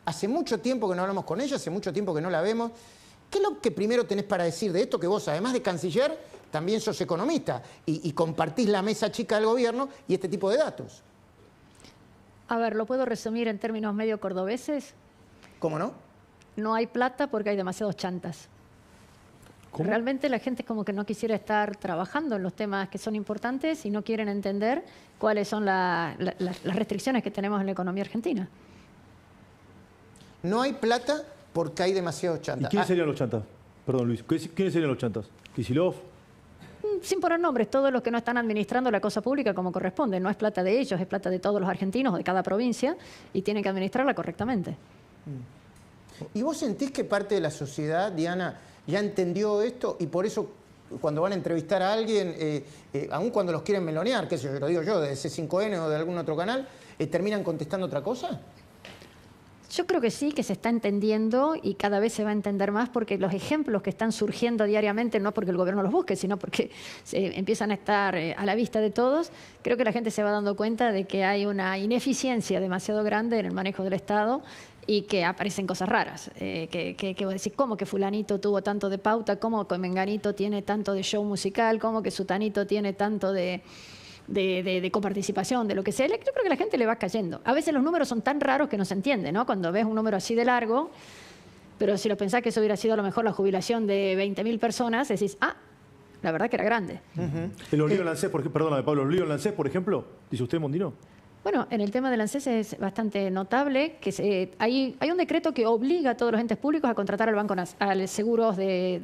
Hace mucho tiempo que no hablamos con ella, hace mucho tiempo que no la vemos. ¿Qué es lo que primero tenés para decir de esto? Que vos, además de canciller, también sos economista y compartís la mesa chica del gobierno y este tipo de datos. A ver, ¿lo puedo resumir en términos medio cordobeses? ¿Cómo no? No hay plata porque hay demasiados chantas. ¿Cómo? Realmente la gente es como que no quisiera estar trabajando en los temas que son importantes y no quieren entender cuáles son las restricciones que tenemos en la economía argentina. No hay plata porque hay demasiados ¿Y chantas. quiénes serían los chantas? Perdón, Luis. ¿Quiénes serían los chantas? ¿Kicillof? Sin poner nombres, todos los que no están administrando la cosa pública como corresponde. No es plata de ellos, es plata de todos los argentinos o de cada provincia y tienen que administrarla correctamente. ¿Y vos sentís que parte de la sociedad, Diana, ya entendió esto y por eso cuando van a entrevistar a alguien, aun cuando los quieren melonear, qué sé yo, lo digo yo, de C5N o de algún otro canal, terminan contestando otra cosa? Yo creo que sí, que se está entendiendo y cada vez se va a entender más porque los ejemplos que están surgiendo diariamente, no porque el gobierno los busque, sino porque empiezan a estar a la vista de todos, creo que la gente se va dando cuenta de que hay una ineficiencia demasiado grande en el manejo del Estado y que aparecen cosas raras. Que vos decís, ¿cómo que fulanito tuvo tanto de pauta? ¿Cómo que menganito tiene tanto de show musical? ¿Cómo que sutanito tiene tanto de coparticipación, de lo que sea? Yo creo que la gente le va cayendo. A veces los números son tan raros que no se entiende, ¿no? Cuando ves un número así de largo, pero si lo pensás que eso hubiera sido a lo mejor la jubilación de 20.000 personas, decís, ah, la verdad que era grande. ¿En los líos lancés, perdóname, Pablo, los líos lancés, por ejemplo? ¿Dice usted, Mondino? Bueno, en el tema del ANSES es bastante notable que hay un decreto que obliga a todos los entes públicos a contratar al seguros de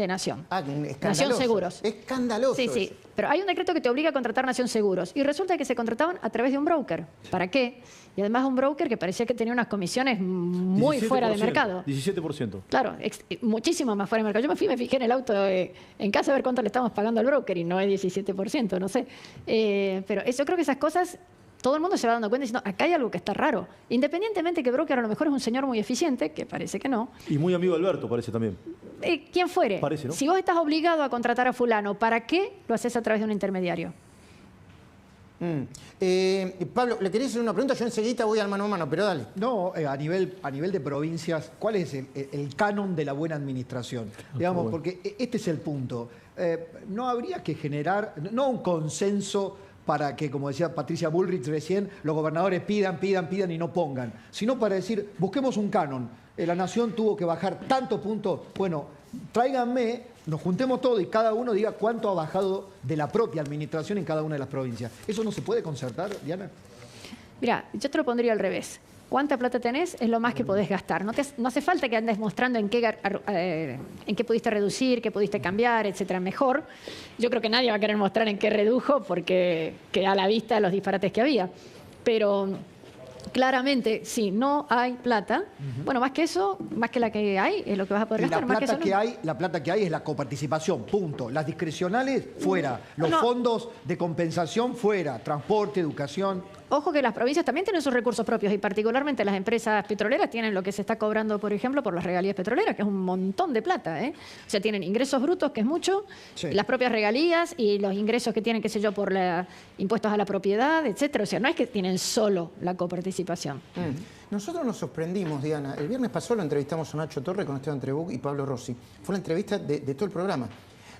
Nación. Ah, escandaloso. Nación Seguros. Escandaloso. Sí, sí. Eso. Pero hay un decreto que te obliga a contratar Nación Seguros. Y resulta que se contrataban a través de un broker. ¿Para qué? Y además un broker que parecía que tenía unas comisiones muy fuera de mercado. 17%. Claro, muchísimo más fuera de mercado. Yo me fijé en el auto en casa a ver cuánto le estamos pagando al broker y no es 17%, no sé. Pero yo creo que esas cosas... Todo el mundo se va dando cuenta diciendo, acá hay algo que está raro. Independientemente que broker a lo mejor es un señor muy eficiente, que parece que no. Y muy amigo de Alberto, parece también. ¿Quién fuere? Parece, ¿no? Si vos estás obligado a contratar a fulano, ¿para qué lo haces a través de un intermediario? Pablo, le quería hacer una pregunta, yo enseguida voy al mano a mano, pero dale. No, a nivel de provincias, ¿cuál es el canon de la buena administración? Digamos, porque este es el punto. No habría que generar, no un consenso para que, como decía Patricia Bullrich recién, los gobernadores pidan y no pongan, sino para decir, busquemos un canon. La nación tuvo que bajar tantos puntos, bueno, tráiganme, nos juntemos todos y cada uno diga cuánto ha bajado de la propia administración en cada una de las provincias. ¿Eso no se puede concertar, Diana? Mira, yo te lo pondría al revés. ¿Cuánta plata tenés? Es lo más que podés gastar. No hace falta que andes mostrando en qué pudiste reducir, qué pudiste cambiar, etcétera. Mejor. Yo creo que nadie va a querer mostrar en qué redujo porque queda a la vista los disparates que había. Pero claramente, si no hay plata, bueno, más que eso, más que la que hay, es lo que vas a poder gastar. La plata que hay es la coparticipación, punto. Las discrecionales, fuera. Los fondos de compensación, fuera. Transporte, educación. Ojo que las provincias también tienen sus recursos propios y particularmente las empresas petroleras tienen lo que se está cobrando, por ejemplo, por las regalías petroleras, que es un montón de plata, ¿eh? O sea, tienen ingresos brutos, que es mucho, sí, las propias regalías y los ingresos que tienen, qué sé yo, por impuestos a la propiedad, etcétera. O sea, no es que tienen solo la coparticipación. Nosotros nos sorprendimos, Diana. El viernes pasado lo entrevistamos a Nacho Torre con Esteban Trebuch y Pablo Rossi. Fue la entrevista de todo el programa.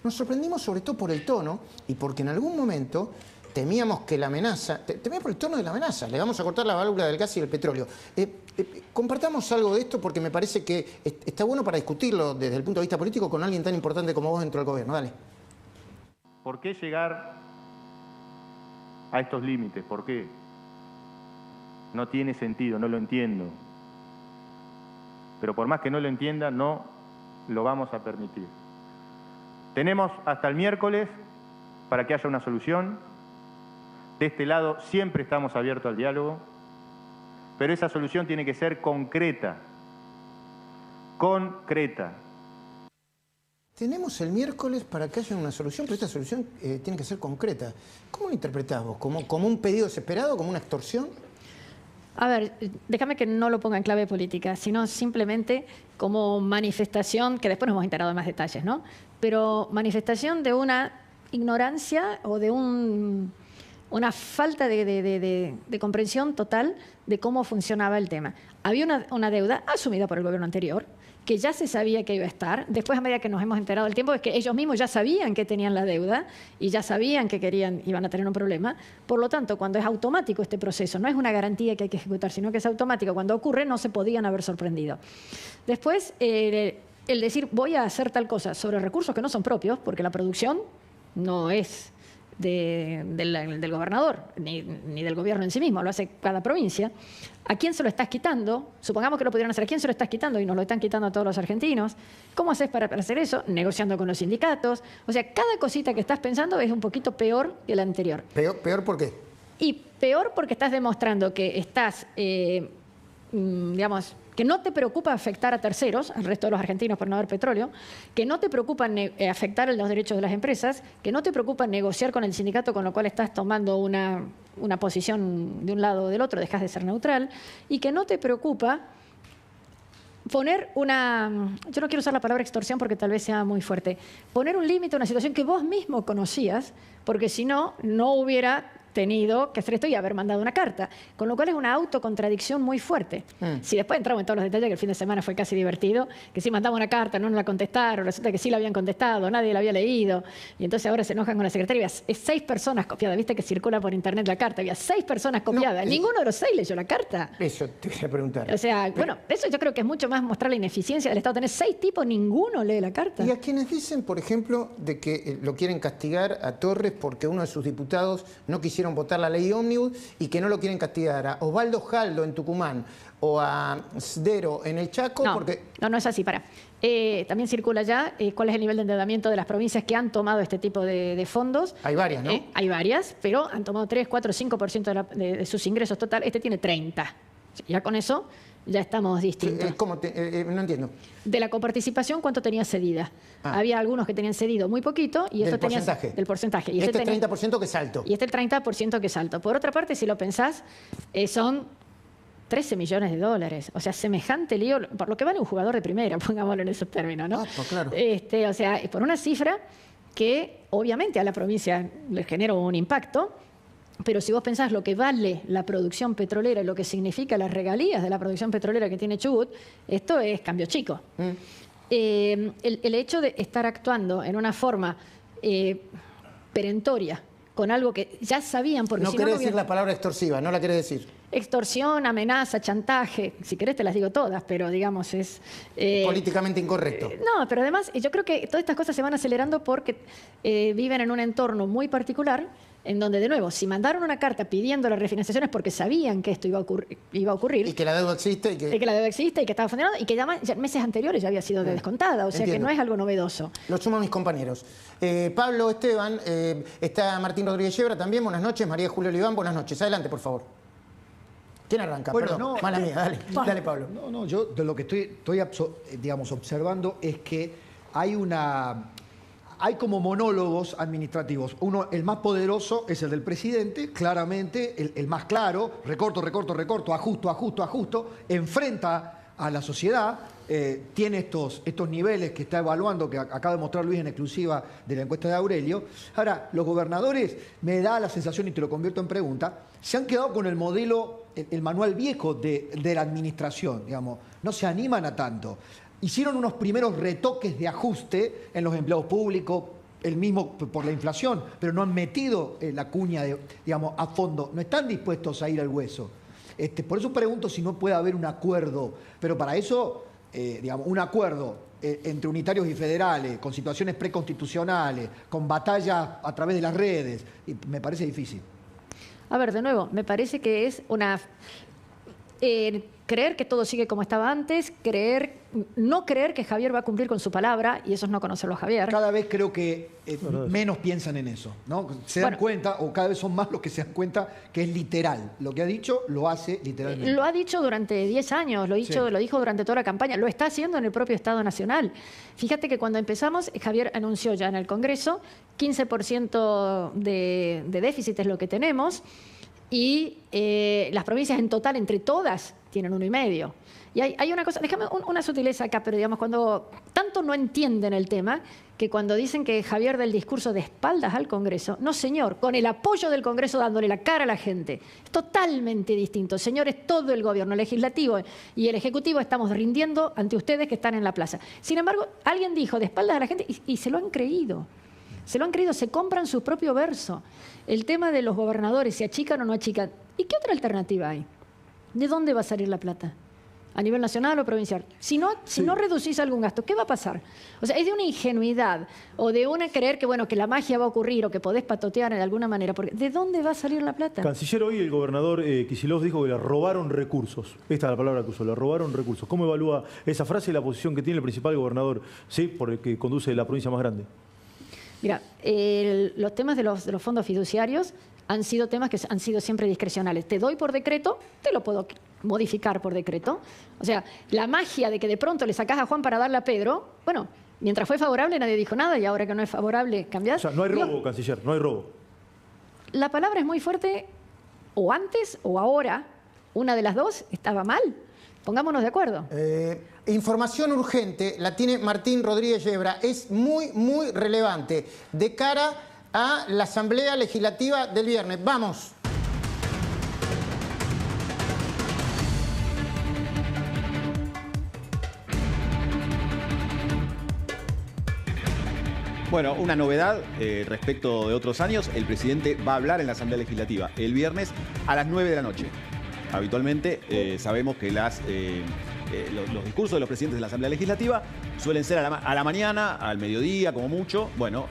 Nos sorprendimos sobre todo por el tono y porque en algún momento temíamos que la amenaza, temíamos por el tono de la amenaza, le vamos a cortar la válvula del gas y del petróleo. Compartamos algo de esto porque me parece que está bueno para discutirlo desde el punto de vista político con alguien tan importante como vos dentro del gobierno. Dale. ¿Por qué llegar a estos límites? ¿Por qué? No tiene sentido, no lo entiendo. Pero por más que no lo entienda, no lo vamos a permitir. Tenemos hasta el miércoles para que haya una solución. De este lado siempre estamos abiertos al diálogo, pero esa solución tiene que ser concreta. Concreta. Tenemos el miércoles para que haya una solución, pero esta solución tiene que ser concreta. ¿Cómo lo interpretás vos? ¿Como un pedido desesperado? ¿Como una extorsión? A ver, déjame que no lo ponga en clave política, sino simplemente como manifestación, que después nos hemos enterado de más detalles, ¿no? Pero manifestación de una ignorancia o de un una falta de comprensión total de cómo funcionaba el tema. Había una deuda asumida por el gobierno anterior, que ya se sabía que iba a estar. Después, a medida que nos hemos enterado del tiempo, es que ellos mismos ya sabían que tenían la deuda y ya sabían que iban a tener un problema. Por lo tanto, cuando es automático este proceso, no es una garantía que hay que ejecutar, sino que es automático. Cuando ocurre, no se podían haber sorprendido. Después, el decir, voy a hacer tal cosa sobre recursos que no son propios, porque la producción no es del gobernador, ni del gobierno en sí mismo, lo hace cada provincia. ¿A quién se lo estás quitando? Supongamos que lo pudieran hacer. ¿A quién se lo estás quitando? Y nos lo están quitando a todos los argentinos. ¿Cómo haces para hacer eso? Negociando con los sindicatos. O sea, cada cosita que estás pensando es un poquito peor que la anterior. ¿Peor por qué? Y peor porque estás demostrando que estás, digamos, que no te preocupa afectar a terceros, al resto de los argentinos por no haber petróleo, que no te preocupa afectar los derechos de las empresas, que no te preocupa negociar con el sindicato, con lo cual estás tomando una posición de un lado o del otro, dejas de ser neutral, y que no te preocupa poner yo no quiero usar la palabra extorsión porque tal vez sea muy fuerte, poner un límite a una situación que vos mismo conocías, porque si no, no hubiera tenido que hacer esto y haber mandado una carta. Con lo cual es una autocontradicción muy fuerte. Si después entramos en todos los detalles, que el fin de semana fue casi divertido, que si mandamos una carta, no nos la contestaron, resulta que sí la habían contestado, nadie la había leído, y entonces ahora se enojan con la secretaria. Había 6 personas copiadas, viste que circula por internet la carta, había 6 personas copiadas, ninguno de los 6 leyó la carta. Eso te quería preguntar. O sea, bueno, eso yo creo que es mucho más mostrar la ineficiencia del Estado. Tener 6 tipos, ninguno lee la carta. Y a quienes dicen, por ejemplo, de que lo quieren castigar a Torres porque uno de sus diputados no quisieron votar la ley ómnibus y que no lo quieren castigar a Osvaldo Jaldo en Tucumán o a Sdero en el Chaco porque... No es así, también circula ya cuál es el nivel de endeudamiento de las provincias que han tomado este tipo de fondos. Hay varias, ¿no? Hay varias, pero han tomado 3, 4, 5% de sus ingresos total. Este tiene 30. Ya con eso ya estamos distintos. ¿Cómo no entiendo. De la coparticipación, ¿cuánto tenía cedida? Había algunos que tenían cedido muy poquito y esto tenía del porcentaje. Y este 30% que es alto. Y este el 30% que es alto. Por otra parte, si lo pensás, son 13 millones de dólares. O sea, semejante lío, por lo que vale un jugador de primera, pongámoslo en esos términos, ¿no? Pues claro. O sea, por una cifra que obviamente a la provincia le genera un impacto. Pero si vos pensás lo que vale la producción petrolera y lo que significa las regalías de la producción petrolera que tiene Chubut, esto es cambio chico. El hecho de estar actuando en una forma perentoria con algo que ya sabían... porque no si querés no decir la palabra extorsiva, no la querés decir. Extorsión, amenaza, chantaje, si querés te las digo todas, pero digamos es... políticamente incorrecto. No, pero además yo creo que todas estas cosas se van acelerando porque viven en un entorno muy particular en donde, de nuevo, si mandaron una carta pidiendo la refinanciación es porque sabían que esto iba a ocurrir. Y que la deuda existe. Y que la deuda existe y que estaba funcionando y que ya meses anteriores ya había sido descontada. O sea, que no es algo novedoso. Lo sumo a mis compañeros. Pablo, Esteban, está Martín Rodríguez Yebra también. Buenas noches. María Julia Oliván, buenas noches. Adelante, por favor. ¿Quién arranca? Bueno, perdón, mala mía. Dale, Pablo. No, yo de lo que estoy digamos, observando es que hay como monólogos administrativos. Uno, el más poderoso es el del presidente, claramente, el más claro, recorto, ajusto, enfrenta a la sociedad, tiene estos niveles que está evaluando, que acaba de mostrar Luis en exclusiva de la encuesta de Aurelio. Ahora, los gobernadores, me da la sensación, y te lo convierto en pregunta, se han quedado con el modelo, el manual viejo de la administración, digamos, no se animan a tanto. Hicieron unos primeros retoques de ajuste en los empleados públicos, el mismo por la inflación, pero no han metido la cuña, digamos, a fondo. No están dispuestos a ir al hueso. Por eso pregunto si no puede haber un acuerdo. Pero para eso, digamos, un acuerdo entre unitarios y federales, con situaciones preconstitucionales, con batallas a través de las redes, me parece difícil. A ver, de nuevo, me parece que es una... creer que todo sigue como estaba antes, no creer que Javier va a cumplir con su palabra, y eso es no conocerlo a Javier. Cada vez creo que menos piensan en eso, ¿no? Se dan cuenta, o cada vez son más los que se dan cuenta que es literal. Lo que ha dicho, lo hace literalmente. Lo ha dicho durante 10 años, lo dijo durante toda la campaña, lo está haciendo en el propio Estado Nacional. Fíjate que cuando empezamos, Javier anunció ya en el Congreso, 15% de déficit es lo que tenemos, y las provincias en total, entre todas, tienen 1,5%. Y hay una cosa, déjame una sutileza acá, pero digamos, cuando tanto no entienden el tema, que cuando dicen que Javier del discurso de espaldas al Congreso, no señor, con el apoyo del Congreso dándole la cara a la gente, es totalmente distinto. Señores, todo el gobierno legislativo y el ejecutivo estamos rindiendo ante ustedes que están en la plaza. Sin embargo, alguien dijo de espaldas a la gente y se lo han creído. Se lo han creído, se compran su propio verso. El tema de los gobernadores, si achican o no achican. ¿Y qué otra alternativa hay? ¿De dónde va a salir la plata? ¿A nivel nacional o provincial? Si no reducís algún gasto, ¿qué va a pasar? O sea, es de una ingenuidad o de una creer que, bueno, que la magia va a ocurrir o que podés patotear de alguna manera. Porque ¿de dónde va a salir la plata? Canciller, hoy el gobernador Kicillof dijo que le robaron recursos. Esta es la palabra que usó, le robaron recursos. ¿Cómo evalúa esa frase y la posición que tiene el principal gobernador, sí, por el que conduce la provincia más grande? Mira, los temas de los fondos fiduciarios han sido temas que han sido siempre discrecionales. Te doy por decreto, te lo puedo modificar por decreto. O sea, la magia de que de pronto le sacás a Juan para darle a Pedro, bueno, mientras fue favorable nadie dijo nada y ahora que no es favorable, cambiás. O sea, no hay robo, canciller, no hay robo. La palabra es muy fuerte, o antes o ahora, una de las dos estaba mal. Pongámonos de acuerdo. Información urgente, la tiene Martín Rodríguez Yebra, es muy, muy relevante de cara a la Asamblea Legislativa del viernes. ¡Vamos! Bueno, una novedad respecto de otros años, el presidente va a hablar en la Asamblea Legislativa el viernes a las 9 de la noche. Habitualmente sabemos que los discursos de los presidentes de la Asamblea Legislativa suelen ser a la mañana, al mediodía, como mucho. Bueno,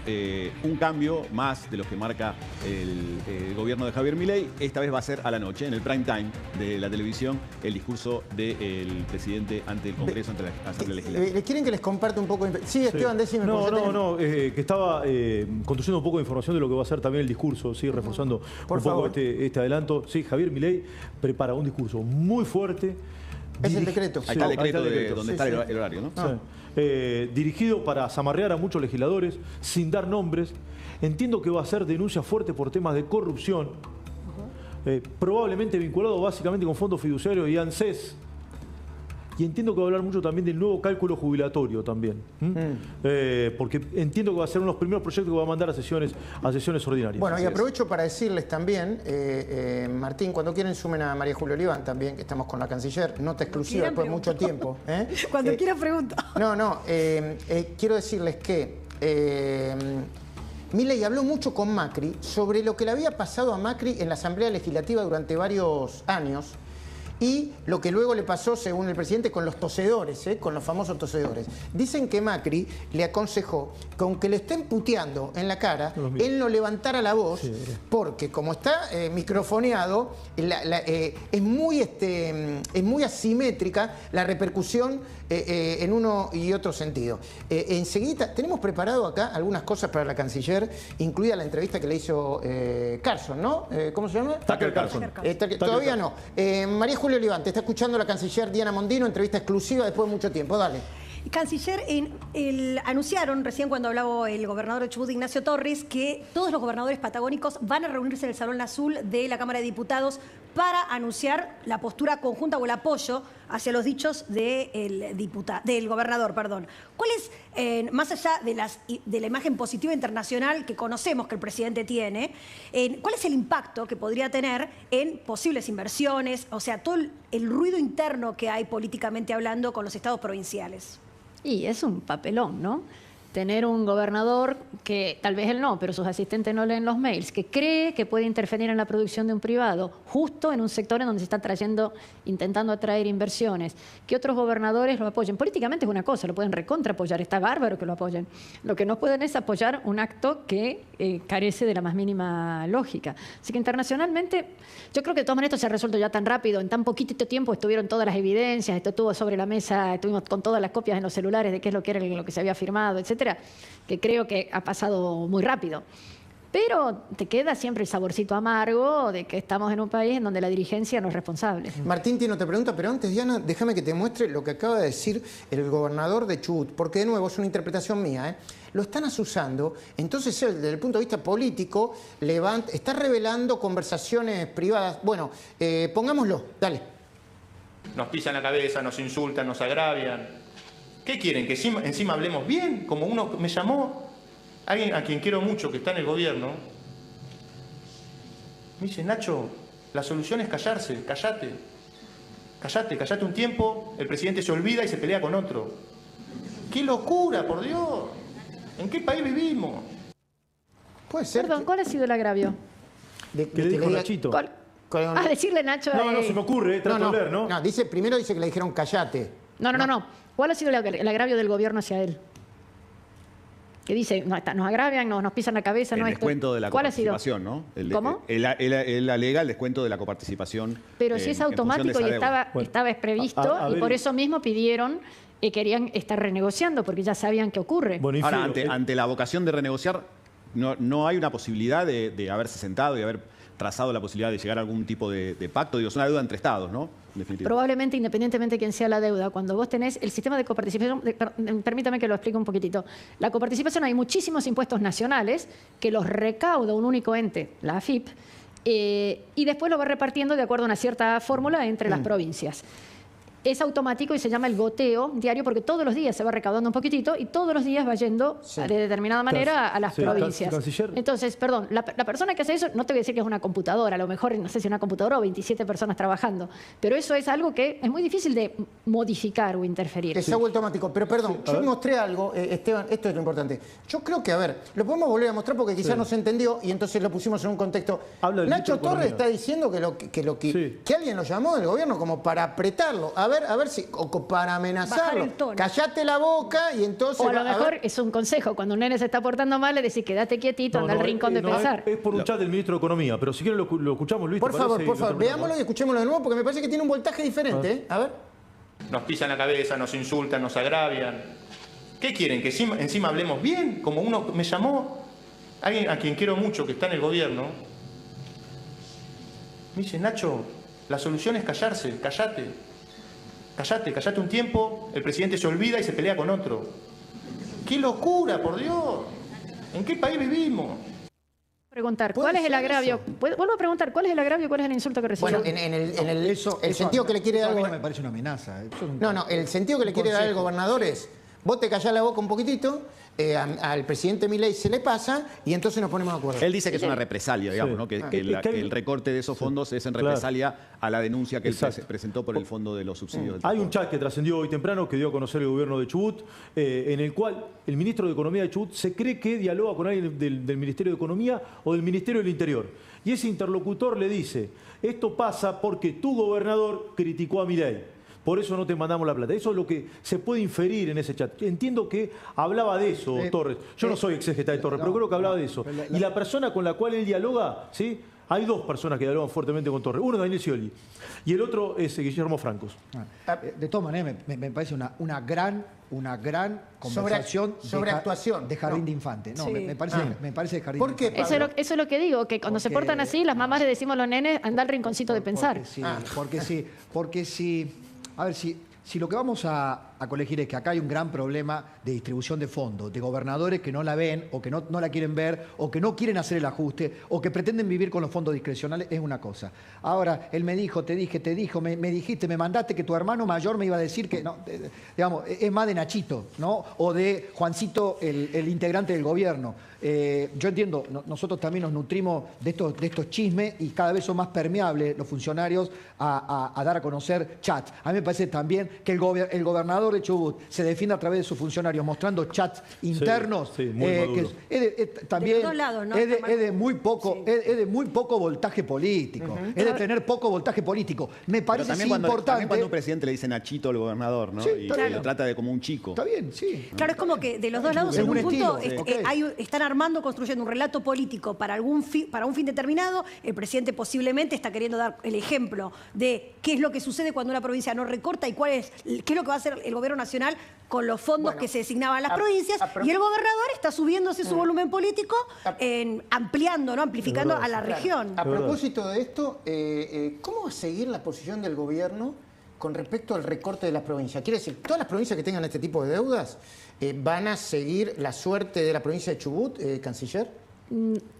un cambio más de los que marca el gobierno de Javier Milei. Esta vez va a ser a la noche, en el prime time de la televisión, el discurso del presidente ante el Congreso, ante la Asamblea Legislativa. ¿Les quieren que les comparte un poco? Sí, Esteban, decime. Que estaba conduciendo un poco de información de lo que va a ser también el discurso, sí, reforzando Por un poco favor. este adelanto. Sí, Javier Milei prepara un discurso muy fuerte. Es el decreto. Ahí está el decreto donde Sí, está sí. el horario, ¿no? Sí. Dirigido para zamarrear a muchos legisladores, sin dar nombres. Entiendo que va a ser denuncia fuerte por temas de corrupción, probablemente vinculado básicamente con fondos fiduciarios y ANSES. Y entiendo que va a hablar mucho también del nuevo cálculo jubilatorio también. Porque entiendo que va a ser uno de los primeros proyectos que va a mandar a sesiones ordinarias. Bueno, y aprovecho para decirles también, Martín, cuando quieren sumen a María Julia Oliván también, que estamos con la canciller, nota exclusiva después de mucho tiempo. Cuando quiera pregunta. Quiero decirles que Milei habló mucho con Macri sobre lo que le había pasado a Macri en la Asamblea Legislativa durante varios años y lo que luego le pasó, según el presidente, con los tosedores, con los famosos tosedores. Dicen que Macri le aconsejó que aunque le estén puteando en la cara, él no levantara la voz, porque como está microfoneado, es muy asimétrica la repercusión en uno y otro sentido. Enseguida, tenemos preparado acá algunas cosas para la canciller, incluida la entrevista que le hizo Carson, ¿no? ¿Cómo se llama? Tucker Carlson. Todavía no. María Julia Oliván, te está escuchando la canciller Diana Mondino, entrevista exclusiva después de mucho tiempo. Dale. Canciller, anunciaron recién cuando hablaba el gobernador de Chubut, Ignacio Torres, que todos los gobernadores patagónicos van a reunirse en el Salón Azul de la Cámara de Diputados para anunciar la postura conjunta o el apoyo hacia los dichos del gobernador. ¿Cuál es, más allá de la imagen positiva internacional que conocemos que el presidente tiene, cuál es el impacto que podría tener en posibles inversiones, o sea, todo el ruido interno que hay políticamente hablando con los estados provinciales? Y es un papelón, ¿no? Tener un gobernador que, tal vez él no, pero sus asistentes no leen los mails, que cree que puede intervenir en la producción de un privado, justo en un sector en donde se está intentando atraer inversiones, que otros gobernadores lo apoyen. Políticamente es una cosa, lo pueden recontra apoyar, está bárbaro que lo apoyen. Lo que no pueden es apoyar un acto que carece de la más mínima lógica. Así que internacionalmente, yo creo que de todas maneras esto se ha resuelto ya tan rápido, en tan poquitito tiempo estuvieron todas las evidencias, esto estuvo sobre la mesa, estuvimos con todas las copias en los celulares de qué es lo que era lo que se había firmado, etcétera, que creo que ha pasado muy rápido. Pero te queda siempre el saborcito amargo de que estamos en un país en donde la dirigencia no es responsable. Martín tiene otra pregunta, pero antes, Diana, déjame que te muestre lo que acaba de decir el gobernador de Chubut, porque de nuevo es una interpretación mía, Lo están asusando, entonces él, desde el punto de vista político, está revelando conversaciones privadas. Bueno, pongámoslo, dale. nos pisan la cabeza, nos insultan, nos agravian. ¿Qué quieren? ¿Que encima hablemos bien? Como uno me llamó, alguien a quien quiero mucho, que está en el gobierno, me dice, Nacho, la solución es callarse, callate. Callate un tiempo, el presidente se olvida y se pelea con otro. ¡Qué locura, por Dios! ¿En qué país vivimos? Puede ser. Perdón, ¿cuál ha sido el agravio? ¿Qué le dijo Nachito? Decirle Nacho... No se me ocurre, trato de leer, ¿no? No, primero dice que le dijeron callate. No. ¿Cuál ha sido el agravio del gobierno hacia él? Que dice, nos agravian, nos pisan la cabeza. El descuento de la ¿Cuál ha sido? coparticipación, ¿no? ¿Cómo? Él alega el descuento de la coparticipación. Pero si es automático y estaba previsto, y por eso mismo pidieron que querían estar renegociando, porque ya sabían qué ocurre. Bueno, ahora, ante la vocación de renegociar, no hay una posibilidad de haberse sentado y haber trazado la posibilidad de llegar a algún tipo de pacto. Digo, es una deuda entre Estados, ¿no? En definitiva. Probablemente, independientemente de quién sea la deuda, cuando vos tenés el sistema de coparticipación, permítame que lo explique un poquitito. La coparticipación, hay muchísimos impuestos nacionales que los recauda un único ente, la AFIP, y después lo va repartiendo de acuerdo a una cierta fórmula entre las provincias. Es automático y se llama el goteo diario porque todos los días se va recaudando un poquitito y todos los días va yendo de determinada manera a las provincias. Canciller. Entonces, perdón, la persona que hace eso, no te voy a decir que es una computadora, a lo mejor, no sé si una computadora o 27 personas trabajando, pero eso es algo que es muy difícil de modificar o interferir. Que se ha vuelto automático. Pero perdón, yo mostré algo, Esteban, esto es lo importante. Yo creo que, a ver, lo podemos volver a mostrar porque quizás no se entendió y entonces lo pusimos en un contexto. Nacho Torres está diciendo que alguien lo llamó del gobierno como para apretarlo. A ver si, o para amenazarlo. Callate la boca y entonces... O a lo mejor es un consejo. Cuando un nene se está portando mal, le decís, quédate quietito, anda al rincón de pensar. Es por un chat del ministro de Economía, pero si quieren lo escuchamos, Luis. Por favor, veámoslo y escuchémoslo de nuevo porque me parece que tiene un voltaje diferente. A ver. Nos pisan la cabeza, nos insultan, nos agravian. ¿Qué quieren? ¿Que encima hablemos bien? Como uno me llamó, alguien a quien quiero mucho, que está en el gobierno, me dice, Nacho, la solución es callarse, callate un tiempo, el presidente se olvida y se pelea con otro. ¡Qué locura, por Dios! ¿En qué país vivimos? Preguntar, ¿cuál es el agravio? Vuelvo a preguntar, ¿cuál es el agravio y cuál es el insulto que recibió? Bueno, el sentido que le quiere dar... A mí no me parece una amenaza. El sentido que le quiere dar el gobernador es, vos te callás la boca un poquitito, al presidente Milei se le pasa y entonces nos ponemos de acuerdo. Él dice que es una represalia, digamos, ¿no? que el recorte de esos fondos es en represalia a la denuncia que él presentó por el fondo de los subsidios. Hay un chat que trascendió hoy temprano que dio a conocer el gobierno de Chubut, en el cual el ministro de Economía de Chubut se cree que dialoga con alguien del Ministerio de Economía o del Ministerio del Interior. Y ese interlocutor le dice, esto pasa porque tu gobernador criticó a Milei. Por eso no te mandamos la plata. Eso es lo que se puede inferir en ese chat. Entiendo que hablaba de eso, Torres. Yo no soy exégeta de Torres, pero creo que hablaba de eso. Y la persona con la cual él dialoga, ¿sí? Hay dos personas que dialogan fuertemente con Torres. Uno es Daniel Scioli y el otro es Guillermo Francos. De todas maneras, me parece una gran conversación sobre actuación de jardín de infante. No, me parece de jardín ¿Por qué, de infante. Eso es lo que digo, que cuando se portan así, las mamás le decimos a los nenes, anda al rinconcito de pensar. Porque sí. A ver, si lo que vamos a colegir es que acá hay un gran problema de distribución de fondos, de gobernadores que no la ven o que no la quieren ver o que no quieren hacer el ajuste o que pretenden vivir con los fondos discrecionales, es una cosa. Ahora, él me dijo, te dijo, me dijiste, me mandaste que tu hermano mayor me iba a decir que, no, digamos, es más de Nachito, ¿no? O de Juancito, el integrante del gobierno. Yo entiendo, nosotros también nos nutrimos de estos chismes y cada vez son más permeables los funcionarios a dar a conocer chats. A mí me parece también que el gobernador de Chubut se defiende a través de sus funcionarios mostrando chats internos, que también es de muy poco voltaje político, es de tener poco voltaje político. Me parece importante. También cuando un presidente le dice Nachito al gobernador, ¿no? Sí, y lo trata de como un chico. Está bien, sí. Claro, es como que de los dos lados en un punto están construyendo un relato político para un fin determinado. El presidente posiblemente está queriendo dar el ejemplo de qué es lo que sucede cuando una provincia no recorta y qué es lo que va a hacer el gobierno nacional con los fondos que se designaban a las provincias, y el gobernador está subiéndose su volumen político, amplificando a la región. A propósito de esto, ¿cómo va a seguir la posición del gobierno con respecto al recorte de las provincias? Quiere decir, todas las provincias que tengan este tipo de deudas van a seguir la suerte de la provincia de Chubut, canciller.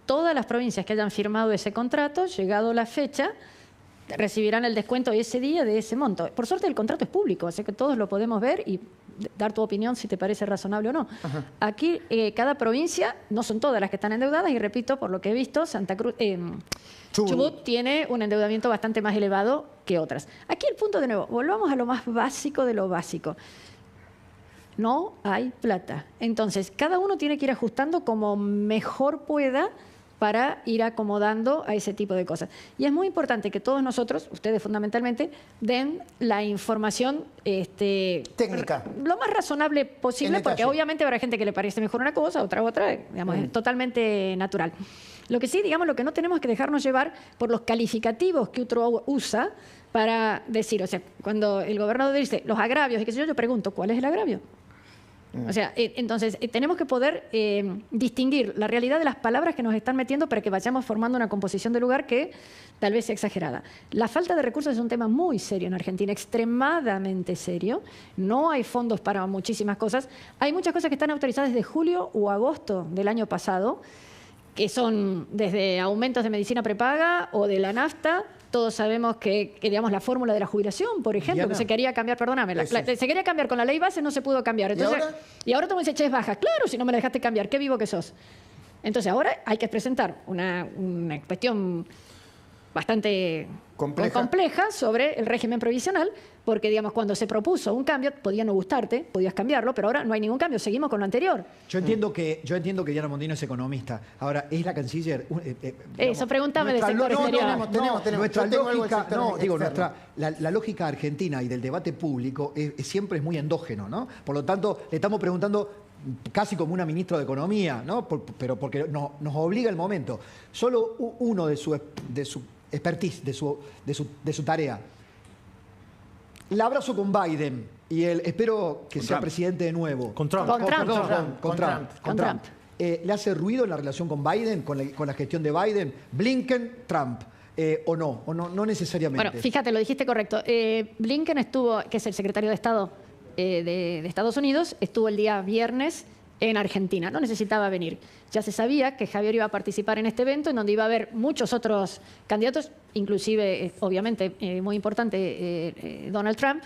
Todas las provincias que hayan firmado ese contrato, llegado la fecha, recibirán el descuento ese día de ese monto. Por suerte el contrato es público, así que todos lo podemos ver y dar tu opinión si te parece razonable o no. Ajá. Aquí cada provincia, no son todas las que están endeudadas, y repito, por lo que he visto, Santa Cruz, Chubut tiene un endeudamiento bastante más elevado que otras. Aquí el punto, de nuevo, volvamos a lo más básico de lo básico. No hay plata. Entonces, cada uno tiene que ir ajustando como mejor pueda para ir acomodando a ese tipo de cosas. Y es muy importante que todos nosotros, ustedes fundamentalmente, den la información técnica, lo más razonable posible, porque obviamente habrá gente que le parece mejor una cosa, otra, digamos, es totalmente natural. Lo que sí, digamos, lo que no tenemos es que dejarnos llevar por los calificativos que otro usa para decir, o sea, cuando el gobernador dice los agravios y qué sé yo pregunto, ¿cuál es el agravio? O sea, entonces tenemos que poder distinguir la realidad de las palabras que nos están metiendo para que vayamos formando una composición de lugar que tal vez sea exagerada. La falta de recursos es un tema muy serio en Argentina, extremadamente serio. No hay fondos para muchísimas cosas. Hay muchas cosas que están autorizadas desde julio o agosto del año pasado, que son desde aumentos de medicina prepaga o de la nafta. Todos sabemos que digamos, la fórmula de la jubilación, por ejemplo, Diana, que se quería cambiar, perdóname, se quería cambiar con la ley base, no se pudo cambiar. Entonces, ¿Y ahora todo el mundo dice, che, es baja? Claro, si no me la dejaste cambiar, qué vivo que sos. Entonces ahora hay que presentar una cuestión bastante compleja sobre el régimen provisional, porque digamos, cuando se propuso un cambio, podía no gustarte, podías cambiarlo, pero ahora no hay ningún cambio, seguimos con lo anterior. Yo entiendo que Diana Mondino es economista. Ahora, ¿es la canciller? Eso, pregúntame del sector exterior. Tenemos. Nuestra Yo tengo algo lógica, del sector externo. la lógica argentina y del debate público siempre es muy endógeno, ¿no? Por lo tanto, le estamos preguntando casi como una ministra de Economía, ¿no? Pero porque nos obliga el momento. Solo uno de su expertise, de su tarea. El abrazo con Biden y espero que sea presidente de nuevo. Con Trump. Con Trump. ¿Le hace ruido en la relación con Biden, con la gestión de Biden? Blinken, Trump. ¿O no necesariamente? Bueno, fíjate, lo dijiste correcto. Blinken estuvo, que es el secretario de Estado de Estados Unidos, estuvo el día viernes en Argentina. No necesitaba venir. Ya se sabía que Javier iba a participar en este evento, en donde iba a haber muchos otros candidatos, inclusive, obviamente, muy importante, Donald Trump.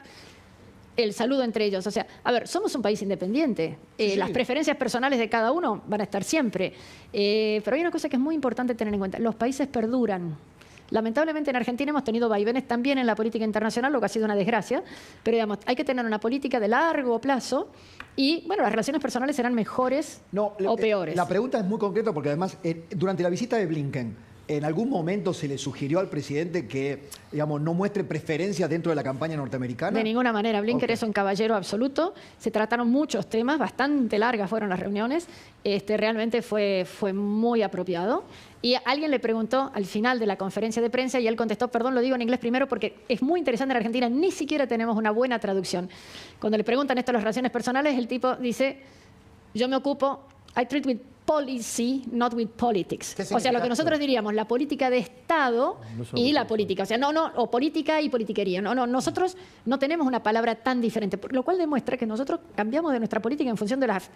El saludo entre ellos. O sea, a ver, somos un país independiente. Las preferencias personales de cada uno van a estar siempre. Pero hay una cosa que es muy importante tener en cuenta. Los países perduran. Lamentablemente en Argentina hemos tenido vaivenes también en la política internacional, lo que ha sido una desgracia, pero digamos, hay que tener una política de largo plazo y, bueno, las relaciones personales serán mejores o peores. La pregunta es muy concreta porque además, durante la visita de Blinken, ¿en algún momento se le sugirió al presidente que, digamos, no muestre preferencia dentro de la campaña norteamericana? De ninguna manera. Blinken es un caballero absoluto. Se trataron muchos temas, bastante largas fueron las reuniones. Realmente fue muy apropiado. Y alguien le preguntó al final de la conferencia de prensa y él contestó, perdón, lo digo en inglés primero porque es muy interesante en Argentina, ni siquiera tenemos una buena traducción. Cuando le preguntan esto de las relaciones personales, el tipo dice, yo me ocupo, I treat with policy, not with politics. O sea, lo que nosotros diríamos, la política de Estado y la política. O sea, o política y politiquería. Nosotros no tenemos una palabra tan diferente, lo cual demuestra que nosotros cambiamos de nuestra política en función de las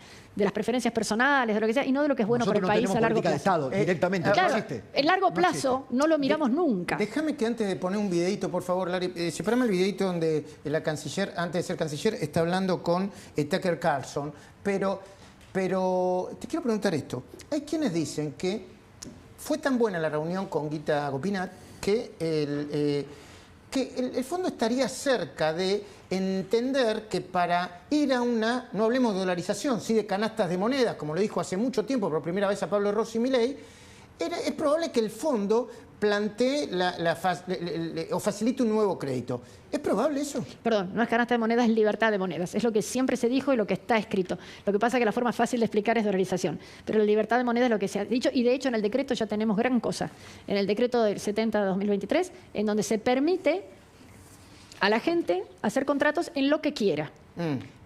preferencias personales, de lo que sea, y no de lo que es bueno para el país a largo plazo. De Estado, directamente. Claro, en largo plazo no lo miramos nunca. Déjame que antes de poner un videito, por favor, Larry, separame el videito donde la canciller, antes de ser canciller, está hablando con Tucker Carlson, pero te quiero preguntar esto. Hay quienes dicen que fue tan buena la reunión con Guita Gopinath que el fondo estaría cerca de entender que para ir a una, no hablemos de dolarización, sí de canastas de monedas, como lo dijo hace mucho tiempo por primera vez a Pablo Rossi Milei, es probable que el fondo plantee o facilite un nuevo crédito. ¿Es probable eso? Perdón, no es canasta de monedas, es libertad de monedas. Es lo que siempre se dijo y lo que está escrito. Lo que pasa es que la forma fácil de explicar es dolarización. Pero la libertad de monedas es lo que se ha dicho. Y de hecho en el decreto ya tenemos gran cosa. En el decreto del 70 de 2023, en donde se permite a la gente hacer contratos en lo que quiera.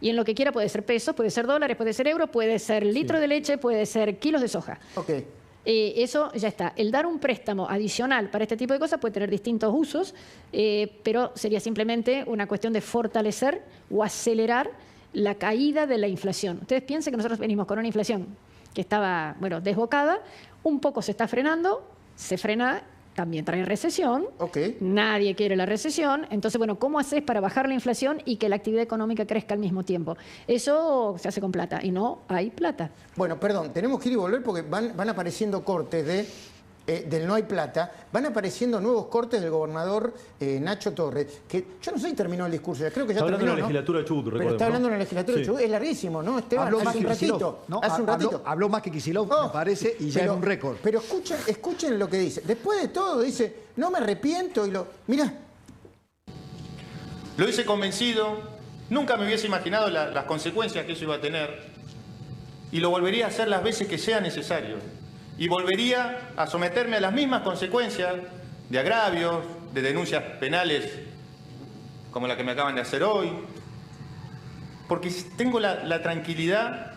Y en lo que quiera puede ser pesos, puede ser dólares, puede ser euros, puede ser litro de leche, puede ser kilos de soja. Okay. Eso ya está. El dar un préstamo adicional para este tipo de cosas puede tener distintos usos, pero sería simplemente una cuestión de fortalecer o acelerar la caída de la inflación. Ustedes piensen que nosotros venimos con una inflación que estaba, desbocada, un poco se está frenando, se frena también trae recesión. Ok. Nadie quiere la recesión. Entonces, bueno, ¿cómo haces para bajar la inflación y que la actividad económica crezca al mismo tiempo? Eso se hace con plata y no hay plata. Bueno, perdón, tenemos que ir y volver porque van apareciendo cortes del no hay plata, van apareciendo nuevos cortes del gobernador Nacho Torres, que yo no sé si terminó el discurso, ya creo que ya Está hablando terminó, en la legislatura de Chubut, Pero recordemos, está hablando ¿no? en la legislatura de Sí. Chubut, es larguísimo, ¿no, Esteban? Habló más Hace que un ratito, Kicillof, ¿no? hace un ratito. Habló más que Kicillof, me parece, y ya pero- es un récord. Pero escuchen lo que dice. Después de todo dice, no me arrepiento y mirá. Lo hice convencido, nunca me hubiese imaginado las consecuencias que eso iba a tener y lo volvería a hacer las veces que sea necesario. Y volvería a someterme a las mismas consecuencias de agravios, de denuncias penales como la que me acaban de hacer hoy, porque tengo la tranquilidad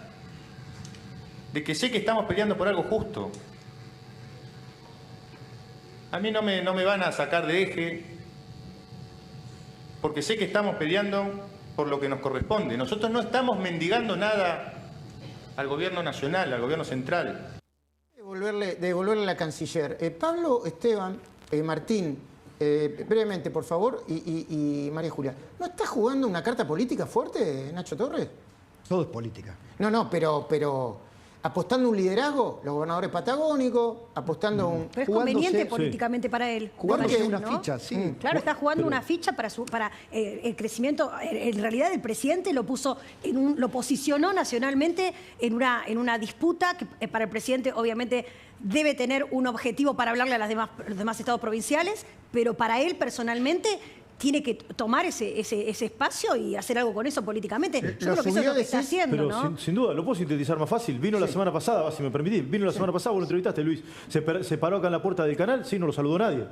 de que sé que estamos peleando por algo justo. A mí no me van a sacar de eje, porque sé que estamos peleando por lo que nos corresponde. Nosotros no estamos mendigando nada al gobierno nacional, al gobierno central. Devolverle a la canciller. Pablo, Esteban, Martín, brevemente, por favor, y María Julia, ¿no está jugando una carta política fuerte, Nacho Torres? Todo es política. No, pero apostando un liderazgo, los gobernadores patagónicos, apostando un... Pero es Jugándose, conveniente sí. políticamente para él. Jugándose ¿no? una ficha, sí. Claro, está jugando una ficha para el crecimiento. En realidad, el presidente lo puso lo posicionó nacionalmente en una disputa que para el presidente, obviamente, debe tener un objetivo para hablarle a los demás estados provinciales, pero para él personalmente tiene que tomar ese espacio y hacer algo con eso políticamente. Yo creo que eso es lo que está haciendo, Pero ¿no? sin duda, lo puedo sintetizar más fácil. Vino la semana pasada, si me permitís, la semana pasada, vos lo entrevistaste, Luis. Se paró acá en la puerta del canal, sí, no lo saludó nadie.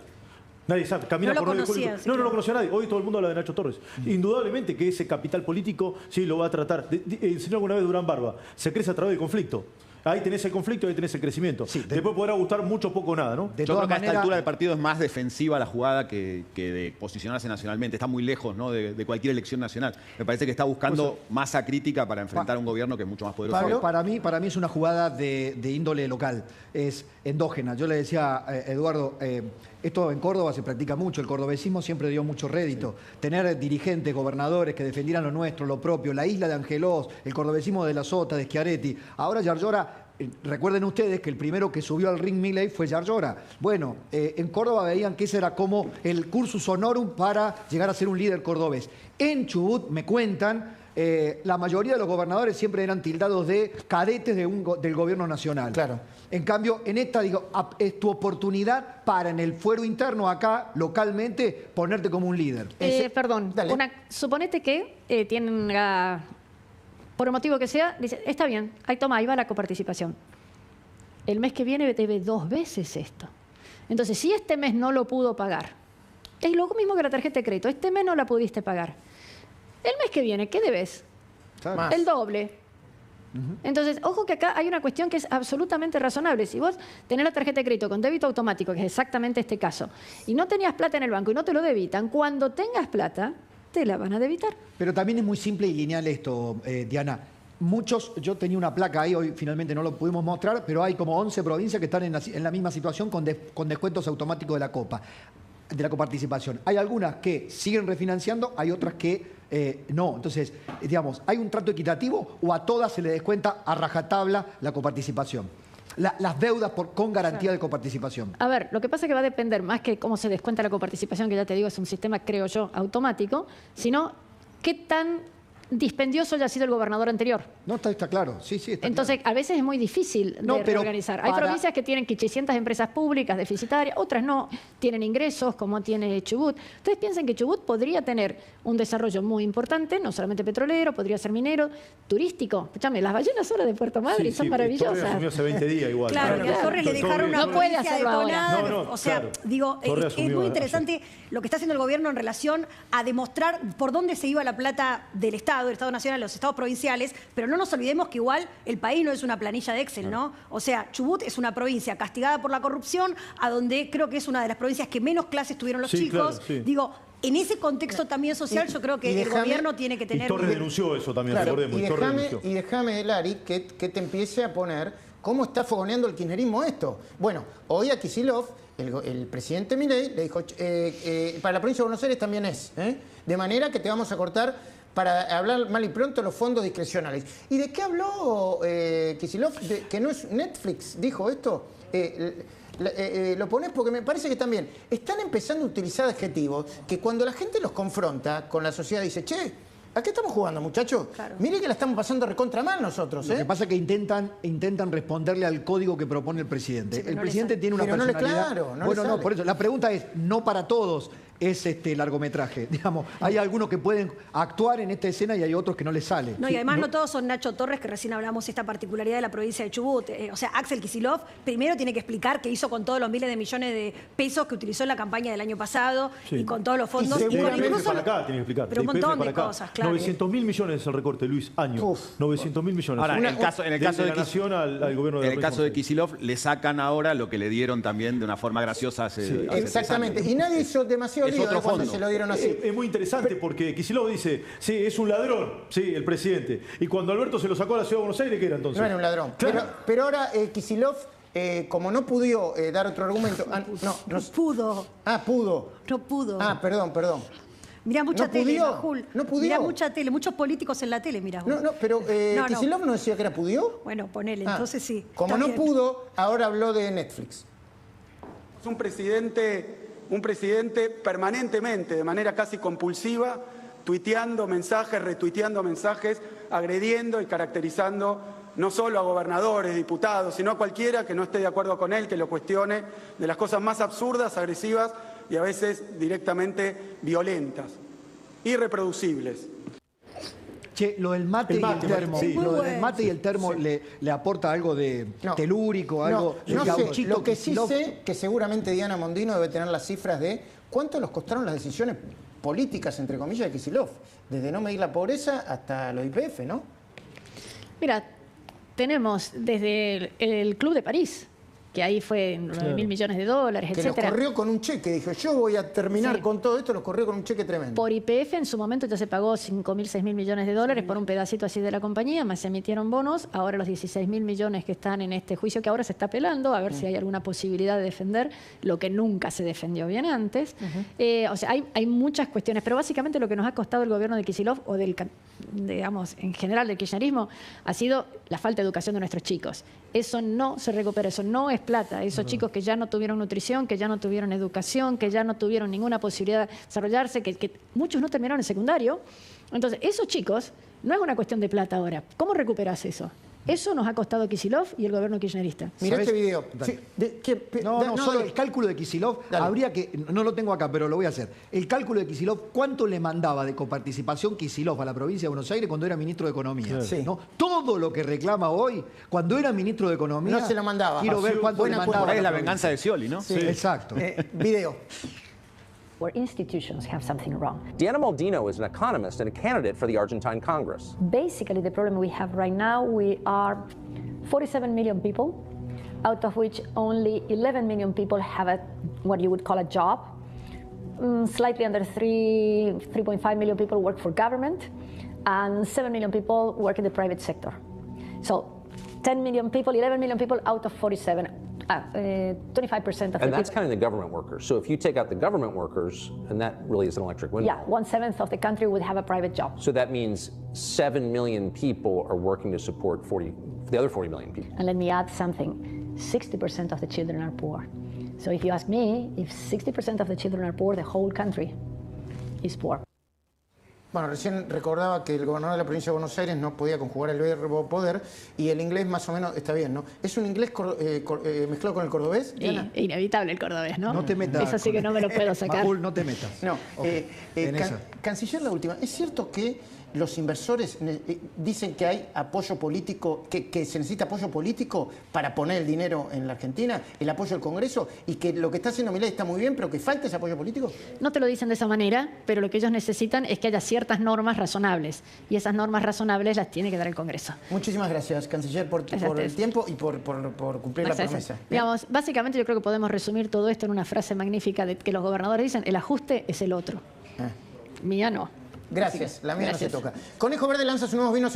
Nadie sabe, camina No lo por conocían, medio. sí, No claro. lo conocía nadie. Hoy todo el mundo habla de Nacho Torres. Indudablemente que ese capital político sí lo va a tratar. Enseñó alguna vez Durán Barba. Se crece a través del conflicto. Ahí tenés el conflicto, ahí tenés el crecimiento. Sí, Después podrá gustar mucho, poco o nada, ¿no? De Yo todas creo que a esta maneras, altura del partido es más defensiva la jugada que de posicionarse nacionalmente. Está muy lejos, ¿no?, de cualquier elección nacional. Me parece que está buscando masa crítica para enfrentar a un gobierno que es mucho más poderoso. Pablo. Para mí es una jugada de índole local, es endógena. Yo le decía a Eduardo, esto en Córdoba se practica mucho, el cordobesismo siempre dio mucho rédito. Tener dirigentes, gobernadores que defendieran lo nuestro, lo propio, la isla de Angelós, el cordobesismo de La Sota, de Schiaretti. Ahora Yarlora, recuerden ustedes que el primero que subió al ring Milei fue Yarlora. Bueno, en Córdoba veían que ese era como el cursus honorum para llegar a ser un líder cordobés. En Chubut, me cuentan, la mayoría de los gobernadores siempre eran tildados de cadetes del gobierno nacional. Claro. En cambio, en esta, digo, es tu oportunidad para en el fuero interno acá, localmente, ponerte como un líder. Perdón, Dale. suponete que tienen, por el motivo que sea, dice, está bien, ahí va la coparticipación. El mes que viene debe 2 veces esto. Entonces, si este mes no lo pudo pagar, es lo mismo que la tarjeta de crédito, este mes no la pudiste pagar. El mes que viene, ¿qué debes? Más. El doble. Entonces, ojo que acá hay una cuestión que es absolutamente razonable. Si vos tenés la tarjeta de crédito con débito automático, que es exactamente este caso, y no tenías plata en el banco y no te lo debitan, cuando tengas plata, te la van a debitar. Pero también es muy simple y lineal esto, Diana. Yo tenía una placa ahí, hoy finalmente no lo pudimos mostrar, pero hay como 11 provincias que están en la misma situación con descuentos automáticos de la coparticipación. Hay algunas que siguen refinanciando, hay otras que no. Entonces, digamos, ¿hay un trato equitativo o a todas se le descuenta a rajatabla la coparticipación? Las deudas con garantía de coparticipación. A ver, lo que pasa es que va a depender más que cómo se descuenta la coparticipación, que ya te digo es un sistema, creo yo, automático, sino qué tan dispendioso haya sido el gobernador anterior. No, está claro. Sí, está Entonces, claro. a veces es muy difícil No, de pero reorganizar. Hay para- provincias que tienen 800 empresas públicas deficitarias, otras no, tienen ingresos, como tiene Chubut. Ustedes piensan que Chubut podría tener un desarrollo muy importante, no solamente petrolero, podría ser minero, turístico. Escúchame, las ballenas ahora de Puerto Madryn son Torres maravillosas. asumió hace 20 días igual. Claro, que a Torres le dejaron una No puede provincia hacerlo ahora. detonada. No, O sea, claro. digo, Torres es asumió muy ayer. interesante lo que está haciendo el gobierno en relación a demostrar por dónde se iba la plata del Estado Nacional, los estados provinciales, pero no nos olvidemos que igual el país no es una planilla de Excel, ¿no? O sea, Chubut es una provincia castigada por la corrupción, a donde creo que es una de las provincias que menos clases tuvieron los Sí, chicos. claro, sí. Digo, en ese contexto también social, yo creo que y el déjame- gobierno tiene que Y tener... Torres denunció eso también, Claro, recordemos. y Torres déjame, denunció. Lari, que te empiece a poner cómo está fogoneando el kirchnerismo esto. Bueno, hoy a Kicillof el presidente Milei le dijo, para la provincia de Buenos Aires también es, de manera que te vamos a cortar, para hablar mal y pronto, los fondos discrecionales. ¿Y de qué habló Kicillof? Que no es Netflix, dijo esto. Lo pones porque me parece que también están empezando a utilizar adjetivos que cuando la gente los confronta con la sociedad dice, che, ¿a qué estamos jugando, muchachos? Claro. Mire que la estamos pasando recontra mal nosotros. Lo que pasa es que intentan responderle al código que propone el presidente. Sí, el presidente tiene una personalidad... No, por eso. La pregunta es, no para todos es largometraje. Digamos, hay algunos que pueden actuar en esta escena y hay otros que no les sale. No, y además no todos son Nacho Torres, que recién hablamos esta particularidad de la provincia de Chubut. O sea, Axel Kicillof primero tiene que explicar qué hizo con todos los miles de millones de pesos que utilizó en la campaña del año pasado y con todos los fondos. Y incluso para acá tiene que explicar. Pero un montón de cosas, claro. 900.000 millones es el recorte, Luis, año. 900.000 millones. Ahora, en el caso de la Nación al gobierno de en el caso de Kicillof, le sacan ahora lo que le dieron también de una forma graciosa hace exactamente. Y nadie hizo demasiado lío de cuando se lo dieron así. Es muy interesante porque Kicillof dice, sí, es un ladrón, sí, el presidente. Y cuando Alberto se lo sacó a la Ciudad de Buenos Aires, ¿qué era entonces? No era un ladrón. Claro. Pero ahora Kicillof, como no pudo dar otro argumento... No pudo. Pudo. No pudo. Perdón. Mirá mucha tele, Jul. No pudió. Mirá mucha tele, muchos políticos en la tele, mirá. Pero Kicillof no decía que era pudió. Bueno, ponele, entonces sí. Como no pudo, ahora habló de Netflix. Es un presidente permanentemente, de manera casi compulsiva, tuiteando mensajes, retuiteando mensajes, agrediendo y caracterizando no solo a gobernadores, diputados, sino a cualquiera que no esté de acuerdo con él, que lo cuestione, de las cosas más absurdas, agresivas y a veces directamente violentas, irreproducibles. Che, lo del mate y el termo, lo del mate y el termo le aporta algo de telúrico, algo de gauchito. Lo que sí sé, que seguramente Diana Mondino debe tener las cifras de cuánto nos costaron las decisiones políticas, entre comillas, de Kicillof, desde no medir la pobreza hasta los YPF, ¿no? Mira, tenemos desde el Club de París, que ahí fue 9.000 millones de dólares, que etcétera. Lo corrió con un cheque, dijo, yo voy a terminar con todo esto, lo corrió con un cheque tremendo. Por YPF en su momento ya se pagó 5.000, 6.000 millones de dólares por un pedacito así de la compañía, más se emitieron bonos, ahora los 16.000 millones que están en este juicio que ahora se está apelando, a ver si hay alguna posibilidad de defender lo que nunca se defendió bien antes. O sea, hay muchas cuestiones, pero básicamente lo que nos ha costado el gobierno de Kicillof o digamos, en general del kirchnerismo, ha sido la falta de educación de nuestros chicos. Eso no se recupera, eso no es plata. Esos chicos que ya no tuvieron nutrición, que ya no tuvieron educación, que ya no tuvieron ninguna posibilidad de desarrollarse, que muchos no terminaron el secundario. Entonces, esos chicos, no es una cuestión de plata ahora. ¿Cómo recuperas eso? Eso nos ha costado Kicillof y el gobierno kirchnerista. Mirá este video. Sí, solo el cálculo de Kicillof, habría que, no lo tengo acá, pero lo voy a hacer. El cálculo de Kicillof, ¿cuánto le mandaba de coparticipación Kicillof a la provincia de Buenos Aires cuando era ministro de Economía? Sí. ¿No? Todo lo que reclama hoy, cuando era ministro de Economía... No se lo mandaba. Quiero ver cuánto le mandaba. Por ahí es la venganza de Scioli, ¿no? Sí, exacto. Video. Where institutions have something wrong. Diana Mondino is an economist and a candidate for the Argentine Congress. Basically, the problem we have right now, we are 47 million people, out of which only 11 million people have what you would call a job. Slightly under 3.5 million people work for government, and 7 million people work in the private sector. So 10 million people, 11 million people out of 47. 25% of the people. And that's counting the government workers. So if you take out the government workers, and that really is an electric window. Yeah, 1/7 of the country would have a private job. So that means 7 million people are working to support the other 40 million people. And let me add something. 60% of the children are poor. So if you ask me, if 60% of the children are poor, the whole country is poor. Bueno, recién recordaba que el gobernador de la provincia de Buenos Aires no podía conjugar el verbo poder y el inglés más o menos está bien, ¿no? ¿Es un inglés mezclado con el cordobés, Diana? Inevitable el cordobés, ¿no? No te metas. Eso sí que no me lo puedo sacar. Macul, no te metas. No. Canciller, la última. ¿Es cierto que los inversores dicen que hay apoyo político, que se necesita apoyo político para poner el dinero en la Argentina, el apoyo del Congreso, y que lo que está haciendo Milei está muy bien, pero que falta ese apoyo político? No te lo dicen de esa manera, pero lo que ellos necesitan es que haya ciertas normas razonables, y esas normas razonables las tiene que dar el Congreso. Muchísimas gracias, Canciller, por el tiempo y por cumplir la promesa. Digamos, básicamente yo creo que podemos resumir todo esto en una frase magnífica de que los gobernadores dicen: el ajuste es el otro. Mía no. Gracias, la mía no se toca. Conejo Verde lanza sus nuevos vinos